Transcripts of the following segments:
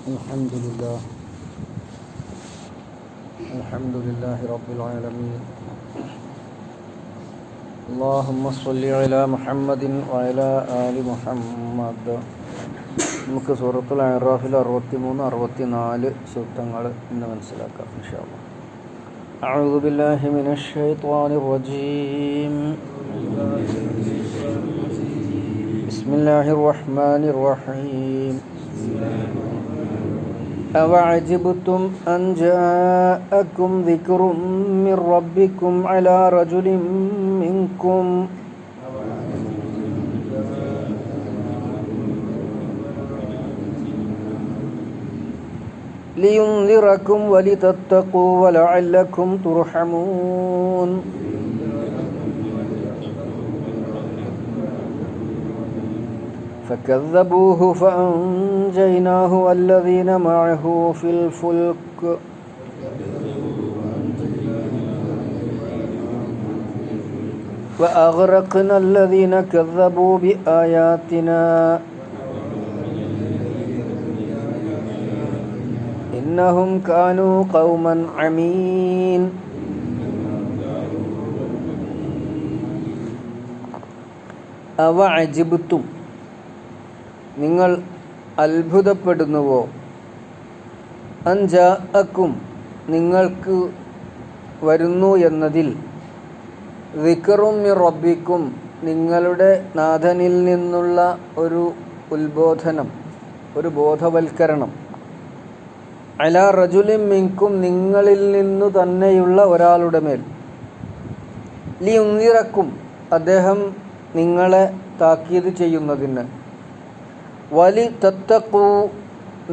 الحمد لله رب العالمين. اللهم صل على محمد وعلى آل محمد. നമുക്ക് സൂറത്തുൽ അഅറാഫിൽ 63, 64 സൂക്തങ്ങൾ ഇന്ന് മനസ്സിലാക്കാം ഇൻഷാ അല്ലാഹ്. അഊദു ബില്ലാഹി മിനശ് ശൈത്വാനിർ റജീം. ബിസ്മില്ലാഹിർ റഹ്മാനിർ റഹീം. أَوَعَجِبْتُمْ أَنْ جَاءَكُمْ ذِكْرٌ مِّنْ رَبِّكُمْ عَلَى رَجُلٍ مِّنْكُمْ لِيُنْذِرَكُمْ وَلِتَتَّقُوا وَلَعَلَّكُمْ تُرْحَمُونَ. فكذبوه فأنجيناه والذين معه في الفلك وأغرقنا الذين كذبوا بآياتنا إنهم كانوا قوما عمين. أوعجبتم, നിങ്ങൾ അത്ഭുതപ്പെടുന്നുവോ? അൻ ജാഅക്കും, നിങ്ങൾക്ക് വരുന്നു എന്നതിൽ, ദിക്റും മിർ റബ്ബിക്കും, നിങ്ങളുടെ നാഥനിൽ നിന്നുള്ള ഒരു ഉത്ബോധനം, ഒരു ബോധവൽക്കരണം, അലാ റജുലിൻ മിൻകും, നിങ്ങളിൽ നിന്നു തന്നെയുള്ള ഒരാളുടെ മേൽ, ലിയുൻദിറക്കും, അദ്ദേഹം നിങ്ങളെ താക്കീത് ചെയ്യുന്നതിന്, വലി തത്തഖൂ,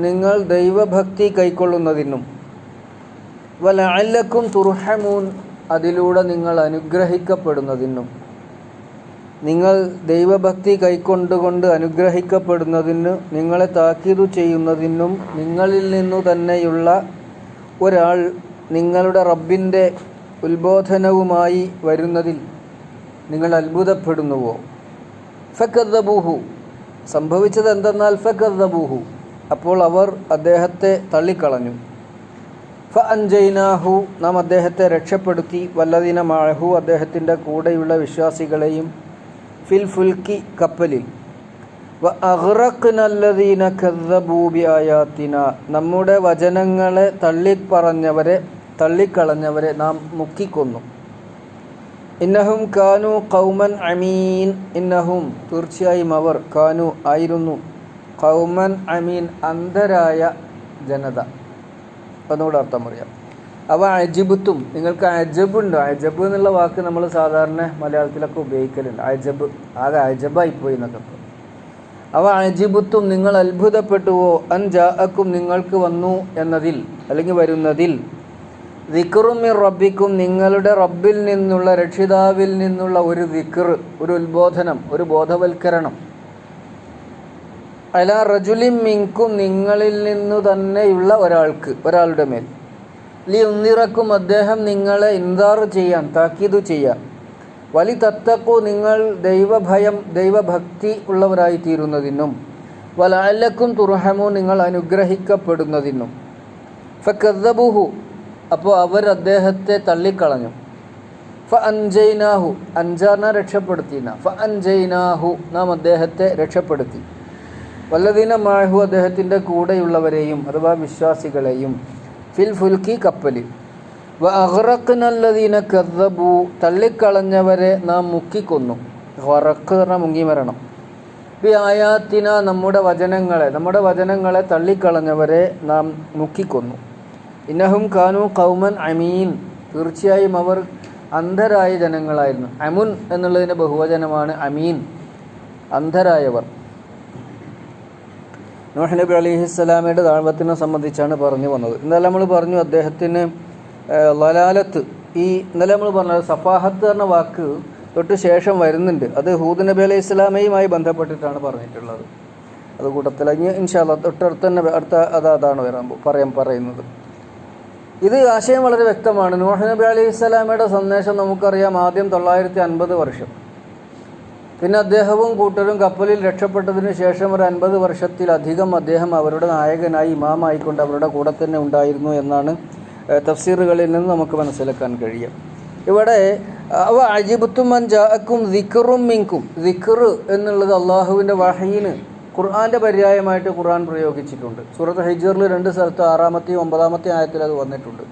നിങ്ങൾ ദൈവഭക്തി കൈക്കൊള്ളുന്നതിനും, വലഅല്ലക്കും തുർഹമൂൻ, അതിലൂടെ നിങ്ങൾ അനുഗ്രഹിക്കപ്പെടുന്നതിനും. നിങ്ങൾ ദൈവഭക്തി കൈക്കൊണ്ടുകൊണ്ട് അനുഗ്രഹിക്കപ്പെടുന്നതിന്, നിങ്ങളെ താക്കീതു ചെയ്യുന്നതിനും, നിങ്ങളിൽ നിന്നു തന്നെയുള്ള ഒരാൾ നിങ്ങളുടെ റബ്ബിൻ്റെ ഉത്ബോധനവുമായി വരുന്നതിൽ നിങ്ങൾ അത്ഭുതപ്പെടുന്നുവോ? ഫകദ്ദബൂഹു, സംഭവിച്ചത് എന്തെന്നാൽ ഫകദ്ദബൂഹു, അപ്പോൾ അവർ അദ്ദേഹത്തെ തള്ളിക്കളഞ്ഞു. ഫഅൻജൈനാഹു, നാം അദ്ദേഹത്തെ രക്ഷപ്പെടുത്തി, വല്ലദീന മഅഹു, അദ്ദേഹത്തിൻ്റെ കൂടെയുള്ള വിശ്വാസികളെയും, ഫിൽ ഫുൽക്കി, കപ്പലിൽ, വഅഗ്റഖ്നല്ലദീന കദ്ദബൂ ബിആയാതിന, നമ്മുടെ വചനങ്ങളെ തള്ളിക്കളഞ്ഞവരെ നാം മുക്കിക്കൊന്നു. ഇന്നഹും കാനു ഖൗമൻ അമീൻ, ഇന്നഹും, തീർച്ചയായും അവർ, കാനു, ആയിരുന്നു, ഖൗമൻ അമീൻ, അന്ധരായ ജനത. ഒന്നുകൂടെ അർത്ഥം പറയാം. അവ അജിബുത്തും, നിങ്ങൾക്ക് അജബുണ്ടോ? അജബ് എന്നുള്ള വാക്ക് നമ്മൾ സാധാരണ മലയാളത്തിലൊക്കെ ഉപയോഗിക്കലുണ്ട്. അജബ്, ആകെ അജബായിപ്പോയി എന്നൊക്കെ. അവ അജിബുത്തും, നിങ്ങൾ അത്ഭുതപ്പെട്ടുവോ? അൻ ജാഅക്കും, നിങ്ങൾക്ക് വന്നു എന്നതിൽ, അല്ലെങ്കിൽ വരുന്നതിൽ, ദിക്റും മിർ റബ്ബിക്കും, നിങ്ങളുടെ റബ്ബിൽ നിന്നുള്ള, രക്ഷിതാവിൽ നിന്നുള്ള ഒരു ദിക്ർ, ഒരു ഉത്ബോധനം, ഒരു ബോധവൽക്കരണം, അലാ റജുലിൻ മിൻകും, നിങ്ങളിൽ നിന്നു തന്നെയുള്ള ഒരാൾക്ക്, ഒരാളുടെ മേൽ, ലിയുൻദിറക്കും, അദ്ദേഹം നിങ്ങളെ ഇൻദാർ ചെയ്യാൻ, താക്കീതു ചെയ്യാൻ, വലി തത്തഖൂ, നിങ്ങൾ ദൈവഭയം, ദൈവഭക്തി ഉള്ളവരായി തീരുന്നതിനും, വലഅല്ലക്കും തുർഹമൂൻ, നിങ്ങൾ അനുഗ്രഹിക്കപ്പെടുന്നതിനും. ഫകദ്ദബൂഹു, അപ്പോൾ അവർ അദ്ദേഹത്തെ തള്ളിക്കളഞ്ഞു. ഫഅൻജൈനാഹു, അൻജാർന രക്ഷപ്പെടുത്തിന, ഫഅൻജൈനാഹു, നാം അദ്ദേഹത്തെ രക്ഷപ്പെടുത്തി, വല്ലദീന മഅഹു, അദ്ദേഹത്തിൻ്റെ കൂടെയുള്ളവരെയും, അഥവാ വിശ്വാസികളെയും, ഫിൽ ഫുൽക്കി, കപ്പലിൽ, വഅഗ്റഖ്നല്ലദീന കദ്ദബൂ, തള്ളിക്കളഞ്ഞവരെ നാം മുക്കിക്കൊന്നു. ഗറഖ് പറഞ്ഞാൽ മുങ്ങി മരണം. ബിആയാതിന, നമ്മുടെ വചനങ്ങളെ തള്ളിക്കളഞ്ഞവരെ നാം മുക്കിക്കൊന്നു. ഇന്നഹും കാനു ഖൗമൻ അമീൻ, തീർച്ചയായും അവർ അന്ധരായ ജനങ്ങളായിരുന്നു. അമുൻ എന്നുള്ളതിൻ്റെ ബഹുവചനമാണ് അമീൻ, അന്ധരായവർ. നൂഹ് നബി അലൈഹിസ്സലാമയുടെ ദഅവത്തിനെ സംബന്ധിച്ചാണ് പറഞ്ഞു വന്നത്. ഇന്നലെ നമ്മൾ പറഞ്ഞു അദ്ദേഹത്തിന് ലലാലത്ത്, ഇന്നലെ നമ്മൾ പറഞ്ഞത് സഫാഹത്ത് എന്ന വാക്ക് തൊട്ട് ശേഷം വരുന്നുണ്ട്. അത് ഹൂദ് നബി അലൈഹിസ്സലാമയുമായി ബന്ധപ്പെട്ടിട്ടാണ് പറഞ്ഞിട്ടുള്ളത്. അത് കൂട്ടത്തിൽ ഇൻഷാ അല്ലാഹ് തൊട്ടടുത്ത് തന്നെ അതാണ് പറയുന്നത്. ഇത് ആശയം വളരെ വ്യക്തമാണ്. നൂഹ് നബി അലൈഹിസ്സലാമയുടെ സന്ദേശം നമുക്കറിയാം. ആദ്യം 950 വർഷം പിന്നെ അദ്ദേഹവും കൂട്ടരും കപ്പലിൽ രക്ഷപ്പെട്ടതിന് ശേഷം ഒരു 50 വർഷത്തിലധികം അദ്ദേഹം അവരുടെ നായകനായി ഇമാമായിക്കൊണ്ട് അവരുടെ കൂടെ തന്നെ ഉണ്ടായിരുന്നു എന്നാണ് തഫ്സീറുകളിൽ നിന്ന് നമുക്ക് മനസ്സിലാക്കാൻ കഴിയും. ഇവിടെ അവ അജിബത്തും മൻ ജാഅക്കും ദിക്റും മിൻകും, ദിക്ർ എന്നുള്ളത് അള്ളാഹുവിൻ്റെ വഹയിന് ഖുർആൻ്റെ പര്യായമായിട്ട് ഖുർആൻ പ്രയോഗിച്ചിട്ടുണ്ട്. സൂറത്ത് ഹിജ്റിൽ 2 സ്ഥലത്ത് 6-ാമത്തെയും 9-ാമത്തെ ആയത്തിൽ അത് വന്നിട്ടുണ്ട്.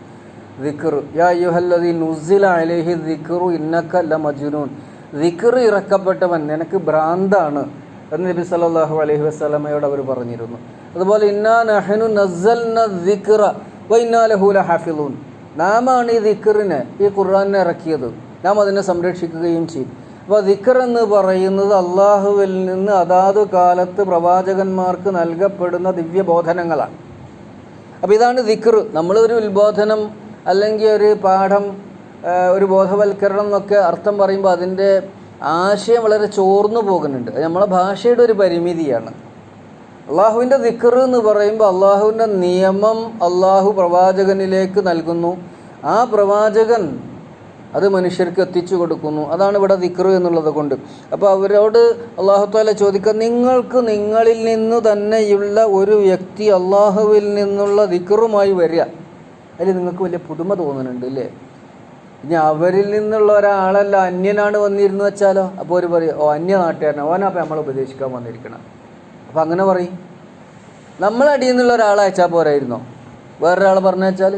ദിക്ർ യാ അയ്യുഹല്ലദീ നുസ്സില അലൈഹി ദിക്റു ഇന്നക ലമജ്നൂൻ, ദിക്ർ ഇറക്കപ്പെട്ടവൻ നിനക്ക് ഭ്രാന്താണ് എന്ന് നബി സല്ലല്ലാഹു അലൈഹി വസല്ലമയോട് അവർ പറഞ്ഞിരുന്നു. അതുപോലെ ഇന്നാ നഹ്നു നസ്സൽന ദിക്റ വ ഇന്നാ ലഹു ലഹാഫിളൂൻ, നാമാണ് ഈ ദിക്റിനെ, ഈ ഖുർആനെ ഇറക്കിയത്, നാം അതിനെ സംരക്ഷിക്കുകയും ചെയ്യും. അപ്പോൾ ദിക്ർ എന്ന് പറയുന്നത് അള്ളാഹുവിൽ നിന്ന് അതാത് കാലത്ത് പ്രവാചകന്മാർക്ക് നൽകപ്പെടുന്ന ദിവ്യബോധനങ്ങളാണ്. അപ്പോൾ ഇതാണ് ദിക്ർ. നമ്മളൊരു ഉത്ബോധനം അല്ലെങ്കിൽ ഒരു പാഠം, ഒരു ബോധവൽക്കരണം എന്നൊക്കെ അർത്ഥം പറയുമ്പോൾ അതിൻ്റെ ആശയം വളരെ ചോർന്നു പോകുന്നുണ്ട്. അത് നമ്മളെ ഭാഷയുടെ ഒരു പരിമിതിയാണ്. അള്ളാഹുവിൻ്റെ ദിക്ർ എന്ന് പറയുമ്പോൾ അള്ളാഹുവിൻ്റെ നിയമം അള്ളാഹു പ്രവാചകനിലേക്ക് നൽകുന്നു, ആ പ്രവാചകൻ അത് മനുഷ്യർക്ക് എത്തിച്ചു കൊടുക്കുന്നു. അതാണ് ഇവിടെ ദിക്ർ എന്നുള്ളത് കൊണ്ട്. അപ്പോൾ അവരോട് അള്ളാഹു തആല ചോദിക്കുക, നിങ്ങൾക്ക് നിങ്ങളിൽ നിന്നു തന്നെയുള്ള ഒരു വ്യക്തി അള്ളാഹുവിൽ നിന്നുള്ള ദിക്റുമായി വരിക, അതിൽ നിങ്ങൾക്ക് വലിയ പുതുമ തോന്നുന്നുണ്ട് അല്ലേ? ഇനി അവരിൽ നിന്നുള്ള ഒരാളല്ല, അന്യനാണ് വന്നിരുന്നു വെച്ചാലോ, അപ്പോൾ ഒരു പറയും ഓ അന്യ നാട്ടുകാരനാണ്, ഓനപ്പോൾ നമ്മൾ ഉപദേശിക്കാൻ വന്നിരിക്കണം. അപ്പോൾ അങ്ങനെ പറയും. നമ്മളടിയിൽ നിന്നുള്ള ഒരാളെ അയച്ചാൽ പോരായിരുന്നോ? വേറൊരാളെ പറഞ്ഞയച്ചാൽ?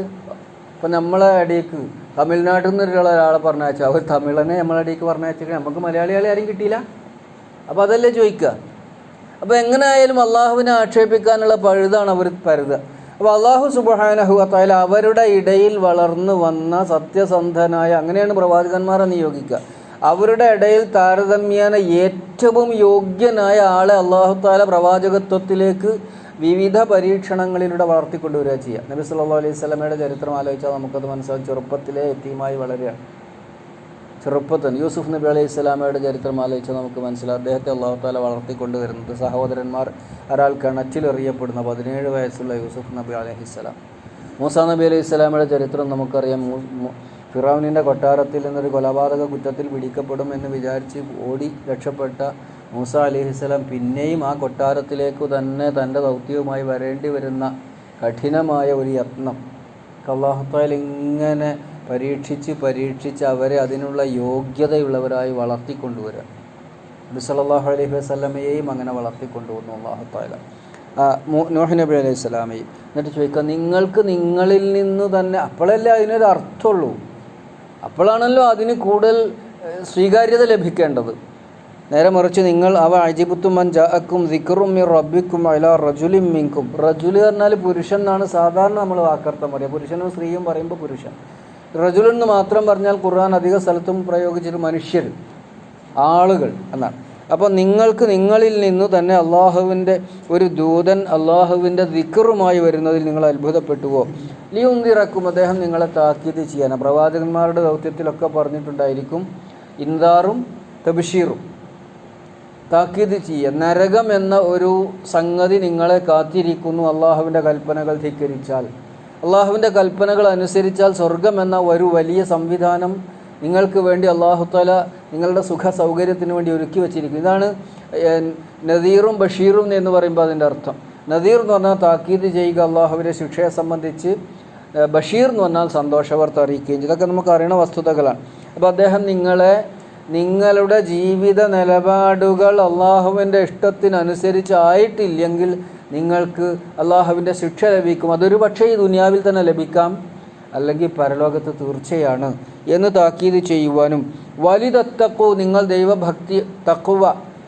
അപ്പോൾ നമ്മളെ അടിയേക്ക് തമിഴ്നാട്ടിൽ നിന്നുള്ള ഒരാളെ പറഞ്ഞയച്ചാൽ അവർ തമിഴനെ നമ്മളെ അടിയേക്ക് പറഞ്ഞയച്ചിട്ട് നമുക്ക് മലയാളികളെ ആരും കിട്ടിയില്ല. അപ്പോൾ അതല്ലേ ചോദിക്കുക. അപ്പോൾ എങ്ങനെ ആയാലും അള്ളാഹുവിനെ ആക്ഷേപിക്കാനുള്ള പഴുതാണ് അവർ പരുതുക. അപ്പോൾ അള്ളാഹു സുബ്ഹാനഹു വ തആല അവരുടെ ഇടയിൽ വളർന്നു വന്ന സത്യസന്ധനായ, അങ്ങനെയാണ് പ്രവാചകന്മാരെ നിയോഗിക്കുക, അവരുടെ ഇടയിൽ താരതമ്യേന ഏറ്റവും യോഗ്യനായ ആളെ അള്ളാഹു തആല പ്രവാചകത്വത്തിലേക്ക് വിവിധ പരീക്ഷണങ്ങളിലൂടെ വളർത്തിക്കൊണ്ടുവരിക ചെയ്യുക. നബി സല്ലല്ലാഹു അലൈഹി വസല്ലമയുടെ ചരിത്രം ആലോചിച്ചാൽ നമുക്കത് മനസ്സിലാവും. ചെറുപ്പത്തിലെ യതീമായി വളരുകയാണ്. ചെറുപ്പത്തിൽ യൂസുഫ് നബി അലൈഹി സ്വലാമയുടെ ചരിത്രം ആലോചിച്ചാൽ നമുക്ക് മനസ്സിലാവും. അദ്ദേഹത്തെ അള്ളാഹു തആല വളർത്തിക്കൊണ്ടുവരുന്നത് സഹോദരന്മാർ ഒരാൾ കിണറ്റിലെറിയപ്പെടുന്ന 17 വയസ്സുള്ള യൂസുഫ് നബി അലൈഹിസ്സലാം. മൂസാ നബി അലൈഹി സ്വലാമയുടെ ചരിത്രം നമുക്കറിയാം. ഫിറൗനിൻ്റെ കൊട്ടാരത്തിൽ നിന്നൊരു കൊലപാതക കുറ്റത്തിൽ പിടിക്കപ്പെടും എന്ന് വിചാരിച്ച് ഓടി രക്ഷപ്പെട്ട മൂസാ അലൈഹിസ്സലാം പിന്നെയും ആ കൊട്ടാരത്തിലേക്ക് തന്നെ തൻ്റെ ദൗത്യവുമായി വരേണ്ടി വരുന്ന കഠിനമായ ഒരു യത്നം അല്ലാഹു തആല ഇങ്ങനെ പരീക്ഷിച്ച് അവരെ അതിനുള്ള യോഗ്യതയുള്ളവരായി വളർത്തിക്കൊണ്ടുവരിക. നബി സല്ലല്ലാഹു അലൈഹി വസല്ലമയെയും അങ്ങനെ വളർത്തിക്കൊണ്ടുവന്നു അല്ലാഹു തആല, നൂഹ് നബി അലൈഹി സ്വലാമയും. എന്നിട്ട് ചോദിക്കുക, നിങ്ങൾക്ക് നിങ്ങളിൽ നിന്ന് തന്നെ, അപ്പോഴല്ലേ അതിനൊരു അർത്ഥമുള്ളൂ, അപ്പോഴാണല്ലോ അതിന് കൂടുതൽ സ്വീകാര്യത ലഭിക്കേണ്ടത്. നേരെ മറിച്ച് നിങ്ങൾ അവ അജിബത്തും മൻ ജാഅക്കും ദിക്റും മിർ റബ്ബിക്കും അലാ റജുലിൻ മിൻകും. റജുൽ പറഞ്ഞാൽ പുരുഷൻ എന്നാണ് സാധാരണ നമ്മൾ വാക്കർത്ഥം പറയുക. പുരുഷനും സ്ത്രീയും പറയുമ്പോൾ പുരുഷൻ. റജുൽ എന്ന് മാത്രം പറഞ്ഞാൽ ഖുർആൻ അധിക സ്ഥലത്തും പ്രയോഗിച്ചിട്ട് മനുഷ്യർ, ആളുകൾ എന്നാണ്. അപ്പോൾ നിങ്ങൾക്ക് നിങ്ങളിൽ നിന്നു തന്നെ അള്ളാഹുവിൻ്റെ ഒരു ദൂതൻ അള്ളാഹുവിൻ്റെ ദിക്റുമായി വരുന്നതിൽ നിങ്ങൾ അത്ഭുതപ്പെട്ടുവോ? ലിയുൻദിറക്കും, അദ്ദേഹം നിങ്ങളെ താക്കീത് ചെയ്യാനാണ്. പ്രവാചകന്മാരുടെ ദൗത്യത്തിലൊക്കെ പറഞ്ഞിട്ടുണ്ടായിരിക്കും ഇൻദാറും തബ്ശീറും, താക്കീത് ചെയ്യുക. നരകം എന്ന ഒരു സംഗതി നിങ്ങളെ കാത്തിരിക്കുന്നു അള്ളാഹുവിൻ്റെ കൽപ്പനകൾ ധിക്കരിച്ചാൽ. അള്ളാഹുവിൻ്റെ കൽപ്പനകൾ അനുസരിച്ചാൽ സ്വർഗം എന്ന ഒരു വലിയ സംവിധാനം നിങ്ങൾക്ക് വേണ്ടി അള്ളാഹു തആല നിങ്ങളുടെ സുഖ സൗകര്യത്തിന് വേണ്ടി ഒരുക്കി വച്ചിരിക്കും. ഇതാണ് നദീറും ബഷീറും എന്ന് പറയുമ്പോൾ അതിൻ്റെ അർത്ഥം. നദീർ എന്ന് പറഞ്ഞാൽ താക്കീത് ചെയ്യുക അള്ളാഹുവിൻ്റെ ശിക്ഷയെ സംബന്ധിച്ച്, ബഷീർ എന്ന് പറഞ്ഞാൽ സന്തോഷവാർത്ത അറിയിക്കുകയും ചെയ്യും. ഇതൊക്കെ നമുക്ക് അറിയണ വസ്തുതകളാണ്. അപ്പോൾ അദ്ദേഹം നിങ്ങളുടെ ജീവിത നിലപാടുകൾ അള്ളാഹുവിൻ്റെ ഇഷ്ടത്തിനനുസരിച്ചായിട്ടില്ലെങ്കിൽ നിങ്ങൾക്ക് അള്ളാഹുവിൻ്റെ ശിക്ഷ ലഭിക്കും. അതൊരു പക്ഷേ ഈ ദുനിയാവിൽ തന്നെ ലഭിക്കാം, അല്ലെങ്കിൽ പരലോകത്ത് തീർച്ചയാണ് എന്ന് താക്കീത് ചെയ്യുവാനും, വലിതത്തഖു, നിങ്ങൾ ദൈവഭക്തി, തഖ്വ,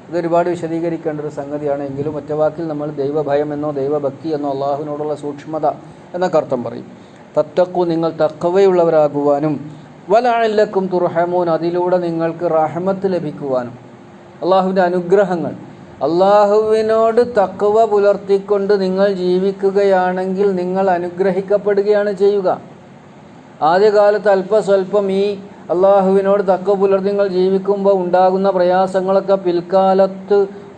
ഇതൊരുപാട് വിശദീകരിക്കേണ്ട ഒരു സംഗതിയാണ്. എങ്കിലും ഒറ്റവാക്കിൽ നമ്മൾ ദൈവഭയം എന്നോ ദൈവഭക്തി എന്നോ അള്ളാഹുവിനോടുള്ള സൂക്ഷ്മത എന്നൊക്കെ അർത്ഥം പറയും. തത്തഖു, നിങ്ങൾ തഖ്വയുള്ളവരാകുവാനും, വലഅല്ലക്കും തുർഹമൂൻ, അതിലൂടെ നിങ്ങൾക്ക് റഹ്മത്ത് ലഭിക്കുവാനും, അള്ളാഹുവിൻ്റെ അനുഗ്രഹങ്ങൾ, അള്ളാഹുവിനോട് തഖ്വ പുലർത്തിക്കൊണ്ട് നിങ്ങൾ ജീവിക്കുകയാണെങ്കിൽ നിങ്ങൾ അനുഗ്രഹിക്കപ്പെടുകയാണ് ചെയ്യുക. ആദ്യകാലത്ത് അല്പസ്വല്പം ഈ അള്ളാഹുവിനോട് തഖ്വ പുലർത്തി നിങ്ങൾ ജീവിക്കുമ്പോൾ ഉണ്ടാകുന്ന പ്രയാസങ്ങളൊക്കെ പിൽക്കാലത്ത്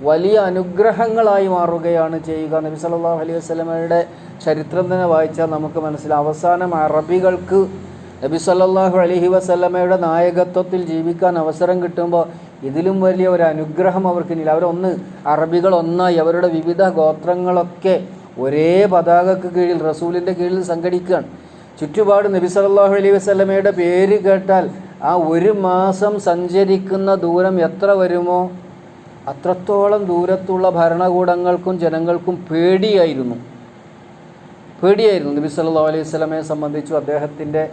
വലിയ അനുഗ്രഹങ്ങളായി മാറുകയാണ് ചെയ്യുക. നബി സല്ലല്ലാഹു അലൈഹി വസല്ലമയുടെ ചരിത്രം തന്നെ വായിച്ചാൽ നമുക്ക് മനസ്സിലാവും. അവസാനം അറബികൾക്ക് നബി സല്ലല്ലാഹു അലൈഹി വസല്ലമയുടെ നായകത്വത്തിൽ ജീവിക്കാൻ അവസരം കിട്ടുമ്പോൾ ഇതിലും വലിയ ഒരു അനുഗ്രഹം അവർക്കില്ല. അവരൊന്ന് അറബികൾ ഒന്നായി അവരുടെ വിവിധ ഗോത്രങ്ങളൊക്കെ ഒരേ പതാകക്ക് കീഴിൽ റസൂലിൻ്റെ കീഴിൽ സംഘടിക്കുകയാണ്. ചുറ്റുപാട് നബി സല്ലല്ലാഹു അലൈഹി വസല്ലമയുടെ പേര് കേട്ടാൽ ആ ഒരു മാസം സഞ്ചരിക്കുന്ന ദൂരം എത്ര വരുമോ അത്രത്തോളം ദൂരത്തുള്ള ഭരണകൂടങ്ങൾക്കും ജനങ്ങൾക്കും പേടിയായിരുന്നു. നബി സല്ലല്ലാഹു അലൈഹി വസല്ലമയെ സംബന്ധിച്ചു അദ്ദേഹത്തിൻ്റെ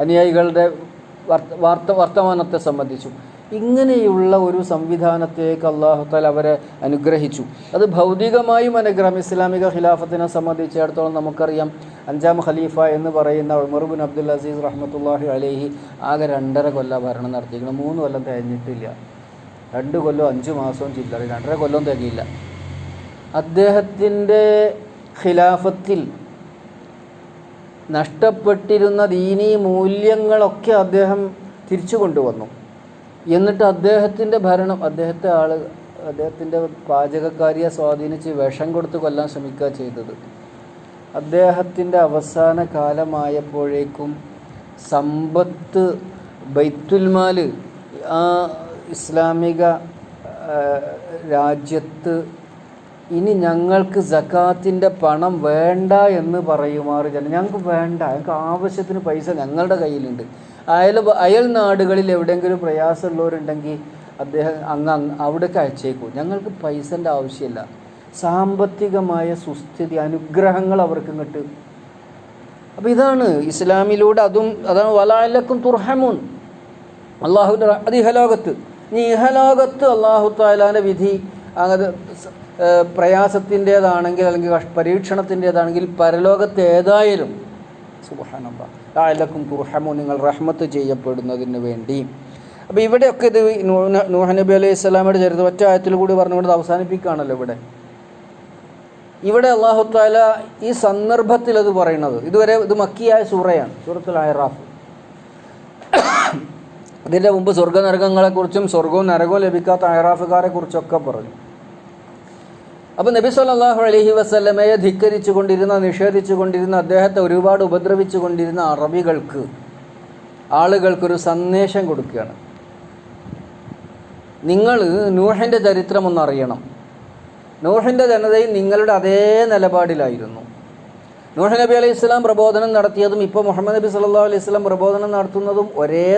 അനുയായികളുടെ വർത്തമാനത്തെ സംബന്ധിച്ചു. ഇങ്ങനെയുള്ള ഒരു സംവിധാനത്തേക്ക് അല്ലാഹു തആല അവരെ അനുഗ്രഹിച്ചു. അത് ഭൗതികമായും അനുഗ്രഹം. ഇസ്ലാമിക ഖിലാഫത്തിനെ സംബന്ധിച്ചിടത്തോളം നമുക്കറിയാം, 5ാം ഖലീഫ എന്ന് പറയുന്ന ഉമർ ബിൻ അബ്ദുൽ അസീസ് റഹ്മത്തുള്ളാഹി അലൈഹി ആകെ 2.5 കൊല്ലം ഭരണം നടത്തിയിരിക്കണം. 3 കൊല്ലം തികഞ്ഞിട്ടില്ല. 2 കൊല്ലം 5 മാസവും ചില്ലറ, 2.5 കൊല്ലം തികയില്ല. അദ്ദേഹത്തിൻ്റെ ഖിലാഫത്തിൽ നഷ്ടപ്പെട്ടിരുന്ന ദീനീ മൂല്യങ്ങളൊക്കെ അദ്ദേഹം തിരിച്ചു കൊണ്ടുവന്നു. എന്നിട്ട് അദ്ദേഹത്തിൻ്റെ ഭരണം, അദ്ദേഹത്തിൻ്റെ പാചകക്കാരിയെ സ്വാധീനിച്ച് വിഷം കൊടുത്ത് കൊല്ലാൻ ശ്രമിക്കുക ചെയ്തത്. അദ്ദേഹത്തിൻ്റെ അവസാന കാലമായപ്പോഴേക്കും സമ്പത്ത് ബൈത്തുൽമാൽ ആ ഇസ്ലാമിക രാജ്യത്ത് ഇനി ഞങ്ങൾക്ക് സക്കാത്തിൻ്റെ പണം വേണ്ട എന്ന് പറയുമാറ് ഞങ്ങൾക്ക് വേണ്ട, ഞങ്ങൾക്ക് ആവശ്യത്തിന് പൈസ ഞങ്ങളുടെ കയ്യിലുണ്ട്. അയൽ നാടുകളിൽ എവിടെയെങ്കിലും പ്രയാസമുള്ളവരുണ്ടെങ്കിൽ അദ്ദേഹം അവിടേക്ക് അയച്ചേക്കും, ഞങ്ങൾക്ക് പൈസൻ്റെ ആവശ്യമില്ല. സാമ്പത്തികമായ സുസ്ഥിതി, അനുഗ്രഹങ്ങൾ അവർക്ക് കിട്ടും. അപ്പോൾ ഇതാണ് ഇസ്ലാമിലൂടെ അതാണ് വലഅല്ലക്കും തുർഹമൂൻ. അള്ളാഹുവിൻ്റെ ഇഹലോകത്ത്, ഇനി ഇഹലോകത്ത് അള്ളാഹു തആലാന്റെ വിധി അങ്ങനെ പ്രയാസത്തിൻ്റേതാണെങ്കിൽ അല്ലെങ്കിൽ പരീക്ഷണത്തിൻ്റേതാണെങ്കിൽ പരലോകത്ത് ഏതായാലും സുബ്ഹാനല്ലാഹ് ലഅല്ലക്കും തുർഹമൂൻ, നിങ്ങൾ റഹ്മത്ത് ചെയ്യപ്പെടുന്നതിന് വേണ്ടി. അപ്പോൾ ഇവിടെയൊക്കെ ഇത് നൂഹ് നബി അലൈഹി സ്വലാമയുടെ ചരിത്രം ഒറ്റ ആയത്തിൽ കൂടി പറഞ്ഞുകൊണ്ട് അവസാനിപ്പിക്കുകയാണല്ലോ. ഇവിടെ അല്ലാഹു തആല ഈ സന്ദർഭത്തിൽ അത് പറയുന്നത്, ഇതുവരെ ഇത് മക്കിയായ സൂറയാണ്, സൂറത്തുൽ അഅറാഫ്. ഇതിൻ്റെ മുമ്പ് സ്വർഗ്ഗനരകങ്ങളെക്കുറിച്ചും സ്വർഗവും നരകവും ലഭിക്കാത്ത അഅറാഫുകാരെ കുറിച്ചൊക്കെ പറഞ്ഞു. അപ്പോൾ നബി സല്ലല്ലാഹു അലൈഹി വസല്ലമയെ ധിക്കരിച്ചു കൊണ്ടിരുന്ന, നിഷേധിച്ചു കൊണ്ടിരുന്ന, അദ്ദേഹത്തെ ഒരുപാട് ഉപദ്രവിച്ചു കൊണ്ടിരുന്ന ആളുകൾക്കൊരു സന്ദേശം കൊടുക്കുകയാണ്. നിങ്ങൾ നൂഹിൻ്റെ ചരിത്രം ഒന്നറിയണം. നൂഹിൻ്റെ ജനതയിൽ നിങ്ങളുടെ അതേ നിലപാടിലായിരുന്നു. നൂഹ് നബി അലൈഹി സ്വലാം പ്രബോധനം നടത്തിയതും ഇപ്പോൾ മുഹമ്മദ് നബി സല്ലല്ലാഹു അലൈഹി വസല്ലം പ്രബോധനം നടത്തുന്നതും ഒരേ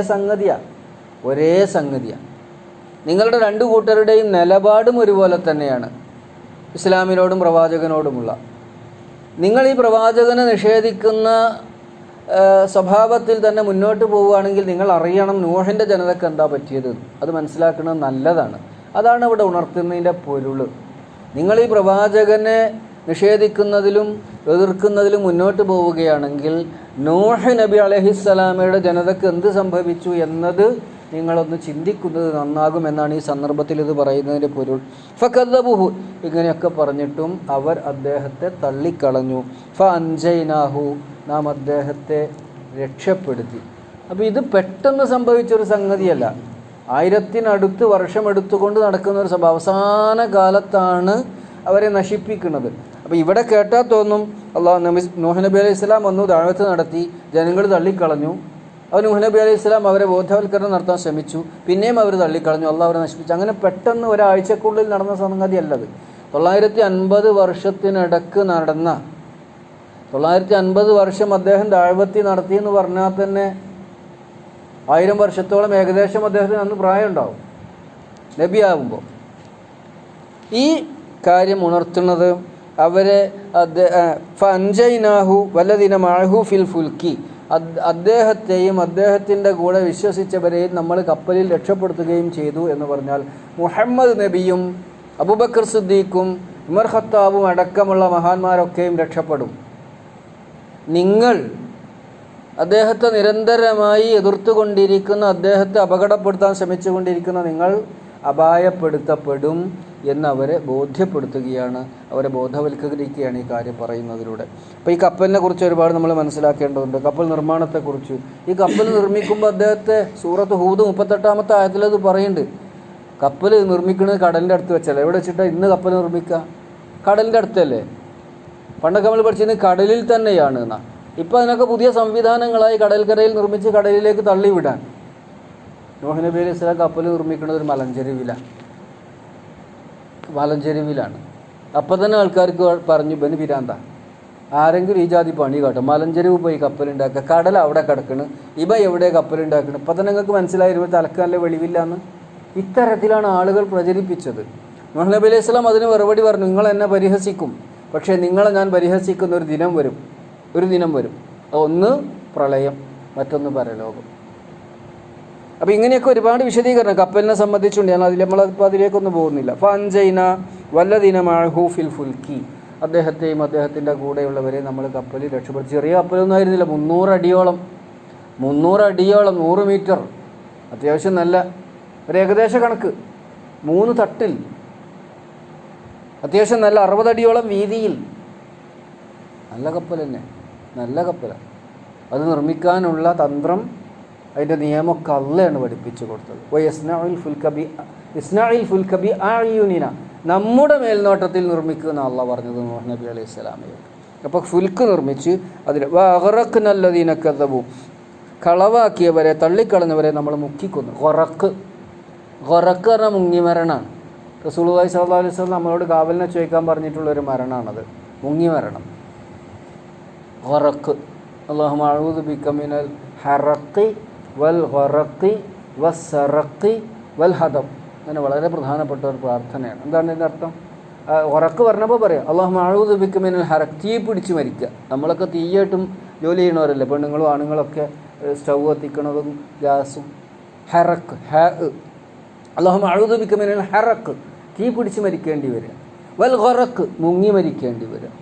സംഗതിയാണ്. നിങ്ങളുടെ 2 കൂട്ടരുടെയും നിലപാടും ഒരുപോലെ തന്നെയാണ്, ഇസ്ലാമിനോടും പ്രവാചകനോടുമുള്ള. നിങ്ങൾ ഈ പ്രവാചകനെ നിഷേധിക്കുന്ന സ്വഭാവത്തിൽ തന്നെ മുന്നോട്ട് പോവുകയാണെങ്കിൽ നിങ്ങൾ അറിയണം നൂഹിൻ്റെ ജനതയ്ക്ക് എന്താ പറ്റിയത്. അത് മനസ്സിലാക്കുന്നത് നല്ലതാണ്. അതാണ് ഇവിടെ ഉണർത്തുന്നതിൻ്റെ പൊരുൾ. നിങ്ങൾ ഈ പ്രവാചകനെ നിഷേധിക്കുന്നതിലും എതിർക്കുന്നതിലും മുന്നോട്ട് പോവുകയാണെങ്കിൽ നൂഹ് നബി അലൈഹിസ്സലാമയുടെ ജനതയ്ക്ക് എന്ത് സംഭവിച്ചു എന്നത് നിങ്ങളൊന്ന് ചിന്തിക്കുന്നത് നന്നാകുമെന്നാണ് ഈ സന്ദർഭത്തിൽ ഇത് പറയുന്നതിൻ്റെ പൊരുൾ. ഫകദ്ദബൂഹു, ഇങ്ങനെയൊക്കെ പറഞ്ഞിട്ടും അവർ അദ്ദേഹത്തെ തള്ളിക്കളഞ്ഞു. ഫഅൻജയ്നാഹു, നാം അദ്ദേഹത്തെ രക്ഷപ്പെടുത്തി. അപ്പോൾ ഇത് പെട്ടെന്ന് സംഭവിച്ചൊരു സംഗതിയല്ല. 1000-നടുത്ത് വർഷമെടുത്തുകൊണ്ട് നടക്കുന്ന ഒരു സംഭവം. അവസാന കാലത്താണ് അവരെ നശിപ്പിക്കുന്നത്. അപ്പോൾ ഇവിടെ കേട്ടാൽ തോന്നും നൂഹ് നബി അലൈഹി സ്വലാം വന്നു, ദഅവത്ത് നടത്തി, ജനങ്ങൾ തള്ളിക്കളഞ്ഞു. നൂഹ് നബി അലൈഹി സ്വലാം അവരെ ബോധവൽക്കരണം നടത്താൻ ശ്രമിച്ചു, പിന്നെയും അവർ തള്ളിക്കളഞ്ഞു, അള്ളാഹ് അവരെ നശിപ്പിച്ചു. അങ്ങനെ പെട്ടെന്ന് ഒരാഴ്ചക്കുള്ളിൽ നടന്ന സംഗതിയല്ലത്. 950 വർഷത്തിനിടക്ക് നടന്ന 950 വർഷം അദ്ദേഹം ദഅവത്ത് നടത്തി എന്ന് പറഞ്ഞാൽ തന്നെ 1000 വർഷത്തോളം ഏകദേശം അദ്ദേഹത്തിന് അന്ന് പ്രായം ഉണ്ടാവും നബിയാകുമ്പോൾ. ഈ കാര്യം ഉണർത്തുന്നത് അവരെ ഫഅൻജയ്നാഹു വല്ലദീന മഅഹു ഫിൽ ഫുൽക്കി, അദ്ദേഹത്തെയും അദ്ദേഹത്തിൻ്റെ കൂടെ വിശ്വസിച്ചവരെയും നമ്മൾ കപ്പലിൽ രക്ഷപ്പെടുത്തുകയും ചെയ്തു എന്ന് പറഞ്ഞാൽ മുഹമ്മദ് നബിയും അബൂബക്കർ സിദ്ദീഖും ഉമർ ഖത്താബും അടക്കമുള്ള മഹാന്മാരൊക്കെയും രക്ഷപ്പെടും. നിങ്ങൾ അദ്ദേഹത്തെ നിരന്തരമായി എതിർത്തുകൊണ്ടിരിക്കുന്ന, അദ്ദേഹത്തെ അപകടപ്പെടുത്താൻ ശ്രമിച്ചുകൊണ്ടിരിക്കുന്ന നിങ്ങൾ അപായപ്പെടുത്തപ്പെടും എന്നവരെ ബോധ്യപ്പെടുത്തുകയാണ്, അവരെ ബോധവൽക്കരിക്കുകയാണ് ഈ കാര്യം പറയുന്നതിലൂടെ. അപ്പോൾ ഈ കപ്പലിനെ കുറിച്ച് ഒരുപാട് നമ്മൾ മനസ്സിലാക്കേണ്ടതുണ്ട്. കപ്പൽ നിർമ്മാണത്തെക്കുറിച്ച്, ഈ കപ്പൽ നിർമ്മിക്കുമ്പോൾ അദ്ദേഹത്തെ സൂറത്ത് ഹൂദ് 38-ാമത്തെ ആയത്തിലത് പറയുന്നുണ്ട്. കപ്പൽ നിർമ്മിക്കുന്നത് കടലിൻ്റെ അടുത്ത് വെച്ചല്ല. എവിടെ വെച്ചിട്ടാണ് ഇന്ന് കപ്പൽ നിർമ്മിക്കുക? കടലിൻ്റെ അടുത്തല്ലേ. പണ്ടൊക്കെ നമ്മൾ പഠിച്ചിരുന്നത് കടലിൽ തന്നെയാണ് എന്നാ. ഇപ്പോൾ അതിനൊക്കെ പുതിയ സംവിധാനങ്ങളായി കടൽക്കരയിൽ നിർമ്മിച്ച് കടലിലേക്ക് തള്ളിവിടാൻ. നൂഹ് നബി അലൈഹി സ്വലാം കപ്പൽ നിർമ്മിക്കുന്നത് ഒരു മലഞ്ചെരുവിലാണ്. അപ്പം തന്നെ ആൾക്കാർക്ക് പറഞ്ഞു ഇവന് പിരാന്ത, ആരെങ്കിലും ഈ ജാതി പണി കാട്ടും, മലഞ്ചെരുവ് പോയി കപ്പലുണ്ടാക്കുക, കടൽ അവിടെ കിടക്കണ്, ഇവ എവിടെ കപ്പലുണ്ടാക്കണം. ഇപ്പം തന്നെ നിങ്ങൾക്ക് മനസ്സിലായിരുന്നു തലക്ക് നല്ല വെളിവില്ലാന്ന്. ഇത്തരത്തിലാണ് ആളുകൾ പ്രചരിപ്പിച്ചത്. നൂഹ് നബി അലൈഹി സ്വലാം അതിന് മറുപടി പറഞ്ഞു, നിങ്ങൾ എന്നെ പരിഹസിക്കും, പക്ഷേ നിങ്ങളെ ഞാൻ പരിഹസിക്കുന്ന ഒരു ദിനം വരും. ഒന്ന് പ്രളയം, മറ്റൊന്ന് പരലോകം. അപ്പോൾ ഇങ്ങനെയൊക്കെ ഒരുപാട് വിശദീകരണം കപ്പലിനെ സംബന്ധിച്ചുണ്ട്. ഞാൻ നമ്മളിപ്പോൾ അതിലേക്കൊന്നും പോകുന്നില്ല. ഫഅൻജൈന വല്ലദീന മഅഹു ഫിൽ ഫുൽക്കി, അദ്ദേഹത്തെയും അദ്ദേഹത്തിൻ്റെ കൂടെയുള്ളവരെ നമ്മൾ കപ്പലിൽ രക്ഷപ്പെടുത്തി. ചെറിയ കപ്പലൊന്നും ആയിരുന്നില്ല, 300 അടിയോളം 100 മീറ്റർ, അത്യാവശ്യം നല്ല ഒരു ഏകദേശ കണക്ക്, 3 തട്ടിൽ, അത്യാവശ്യം നല്ല 60 അടിയോളം വീതിയിൽ, നല്ല കപ്പൽ തന്നെ, നല്ല കപ്പലാണ്. അത് നിർമ്മിക്കാനുള്ള തന്ത്രം, അതിൻ്റെ നിയമമൊക്കെ അള്ളയാണ് പഠിപ്പിച്ചു കൊടുത്തത്. ഇസ്നാഇൽ ഫുൽക ബി അഅ്യുനിന, നമ്മുടെ മേൽനോട്ടത്തിൽ നിർമ്മിക്കുന്ന അള്ളാഹ് പറഞ്ഞത് നൂഹ് നബി അലൈഹി സ്വലാമയോട്. അപ്പോൾ ഫുൽക്ക് നിർമ്മിച്ച് അതിൽ വഅഗ്റഖ്നല്ലദീന കദബു, കളവാക്കിയവരെ തള്ളിക്കളഞ്ഞവരെ നമ്മൾ മുക്കിക്കൊന്നു. ഖറഖ് പറഞ്ഞാൽ മുങ്ങിമരണമാണ്. റസൂലുള്ളാഹി സ്വല്ലല്ലാഹു അലൈഹി വസല്ലം നമ്മളോട് കാവലിനെ ചോദിക്കാൻ പറഞ്ഞിട്ടുള്ളൊരു മരണമാണത്, മുങ്ങിമരണം. ഖറഖ്, അല്ലാഹുമ്മ അഊദു ബിക മിനൽ ഹറഖി വൽ ഖറഖി വസ്സറഖി വൽ ഹദം. അങ്ങനെ വളരെ പ്രധാനപ്പെട്ട ഒരു പ്രാർത്ഥനയാണ്. എന്താണ് ഇതിൻ്റെ അർത്ഥം? ഉറക്ക് പറഞ്ഞപ്പോൾ പറയാം, അല്ലാഹുമ്മ അഊദു ബിക മിനൽ ഹറഖ്, തീ പിടിച്ച് മരിക്കുക. നമ്മളൊക്കെ തീയായിട്ടും ജോലി ചെയ്യണവരല്ലേ, പെണ്ണുങ്ങളും ആണുങ്ങളൊക്കെ സ്റ്റൗ കത്തിക്കണതും ഗ്യാസും. ഹറഖ്, അല്ലാഹുമ്മ അഊദു ബിക മിനൽ ഹറഖ്, തീ പിടിച്ച് മരിക്കേണ്ടി വരിക. വൽ ഖറഖ്, മുങ്ങി മരിക്കേണ്ടി വരിക.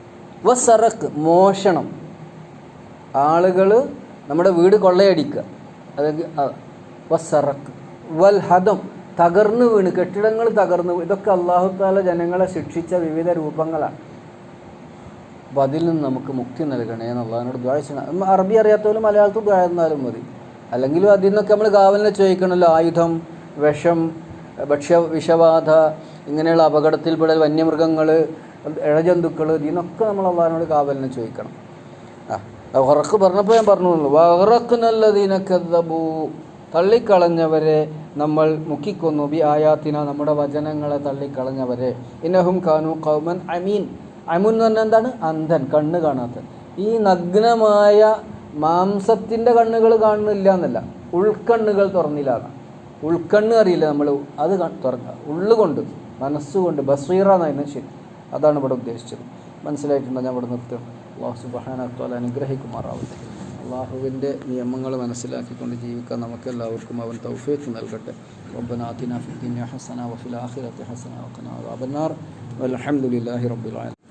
വസ്സറഖ്, മോഷണം, ആളുകൾ നമ്മുടെ വീട് കൊള്ളയടിക്കുക, അതൊക്കെ വസ്സറഖ്. വൽ ഹദം, തകർന്നു വീണ്, കെട്ടിടങ്ങൾ തകർന്നു, ഇതൊക്കെ അല്ലാഹു തആല ജനങ്ങളെ ശിക്ഷിച്ച വിവിധ രൂപങ്ങളാണ്. അപ്പോൾ അതിൽ നിന്ന് നമുക്ക് മുക്തി നൽകണേ എന്ന് അള്ളാഹിനോട് ദുആ ചെയ്യണം. അറബി അറിയാത്തവരും മലയാളത്തിൽ ദുആ ചെയ്താലും മതി. അല്ലെങ്കിലും അതിൽ നിന്നൊക്കെ നമ്മൾ കാവലിനെ ചോദിക്കണമല്ലോ. ആയുധം, വിഷം, വിഷബാധ, ഇങ്ങനെയുള്ള അപകടത്തിൽപ്പെടൽ, വന്യമൃഗങ്ങൾ, ഇഴജന്തുക്കൾ, ഇതിനൊക്കെ നമ്മൾ അള്ളാഹിനോട് കാവലിനെ ചോദിക്കണം. ഖറഖ് പറഞ്ഞപ്പോൾ ഞാൻ പറഞ്ഞുള്ളൂ. വഅഗ്റഖ്നല്ലദീന കദബു, തള്ളിക്കളഞ്ഞവരെ നമ്മൾ മുക്കിക്കൊന്നു. ബി ആയാത്തിന, നമ്മുടെ വചനങ്ങളെ തള്ളിക്കളഞ്ഞവരെ. ഇന്നഹും കാനു ഖൗമൻ അമീൻ. അമൂൻ എന്ന് പറഞ്ഞാൽ എന്താണ്? അന്ധൻ, കണ്ണ് കാണാത്ത. ഈ നഗ്നമായ മാംസത്തിൻ്റെ കണ്ണുകൾ കാണുന്നില്ല എന്നല്ല, ഉൾക്കണ്ണുകൾ തുറന്നില്ല. ഉൾക്കണ്ണ് അറിയില്ല നമ്മൾ, അത് തുറക്കുക. ഉള്ളുകൊണ്ട്, മനസ്സുകൊണ്ട്, ബസീറ എന്നായിരുന്നു ശരി. അതാണ് ഇവിടെ ഉദ്ദേശിച്ചത്. മനസ്സിലായിട്ടുണ്ടോ? ഞാൻ ഇവിടെ നിർത്തും. അല്ലാഹു സുബ്ഹാനഹു വ തആല അനുഗ്രഹിക്കുമാറാവട്ടെ. അള്ളാഹുവിൻ്റെ നിയമങ്ങൾ മനസ്സിലാക്കിക്കൊണ്ട് ജീവിക്കാൻ നമുക്കെല്ലാവർക്കും അവൻ തൗഫീഖ് നൽകട്ടെ. റബ്ബനാ ആതിനാ ഫിദ്ദുനിയ ഹസന വഫിൽ ആഖിറതി ഹസന വഖിനാ അദാബന്നാർ. വൽഹംദുലില്ലാഹി റബ്ബിൽ ആലമീൻ.